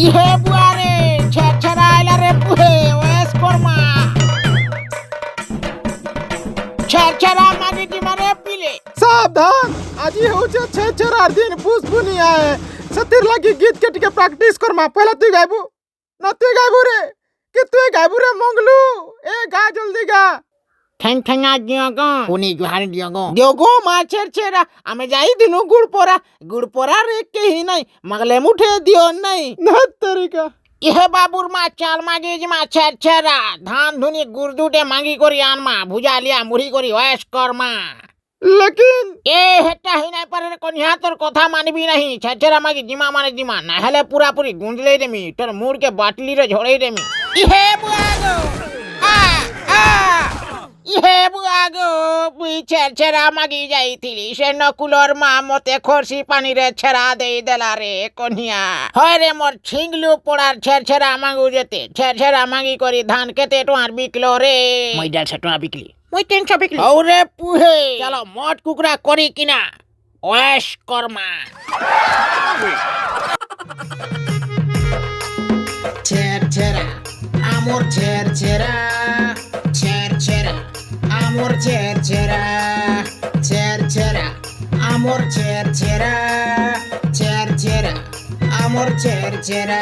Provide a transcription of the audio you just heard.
ইহে বুয়ারে ছেড়া আইলা রে পুহে ওয়েস কর্মা ছেড়া মাগিটি মারে পিলে सावधान आज होचे छेछरार दिन पुष्पुनिया है सतिर लगी गीत के टिके प्रैक्टिस करमा पहला तू गाइबू न तू गाइबू रे कि तू गाइबू रे मंगलू ए गा जल्दी गा ঠ্যাং দিয়গো উনি জুহারি দিয়গো মা ছেড়া আমি যাই দিনু গুড় পোরা রে কেহি নাই মাগলে মুঠে দিও নাই न तरीका ইহে বাবুর মা চাল মাগি যে মা ছেড়া ধান ধুনি গুড় দুটে মাগি করি আনমা ভুজালিয়া মুড়ি করি ওয়েস কর্মা लेकिन এ হেটা হি নাই পারে কনিয়া তোর কথা মানবি নাহি ছেড়া মাগি জিমা মানে জিমা না হলে পুরাপুরি গুঞ্জলেই দেমি তোর মুড়কে বাটলি রে ঝড়েই দেমি ইহে বুয়াগো আ আ ইহে বুয়াগো পুই ছেড়া মাগি যাইতিলি সে নকুলর মা মতে খরসি পানি রে ছেড়া দেই দেলা রে কনিয়া হয় রে মোর ছিংলু পড়ার ছেড়া মাগু যেতে ছেড়া মাগি করি ধান কেতে টোয়ার বিকলো রে মই 150 টাকা বিকলি মই 300 বিকলি ওরে পুহে চলো মট কুকরা করি কিনা ওয়েশ কর্মা ছেড়া আমোর ছেড়া amor cherchera amor cherchera amor cherchera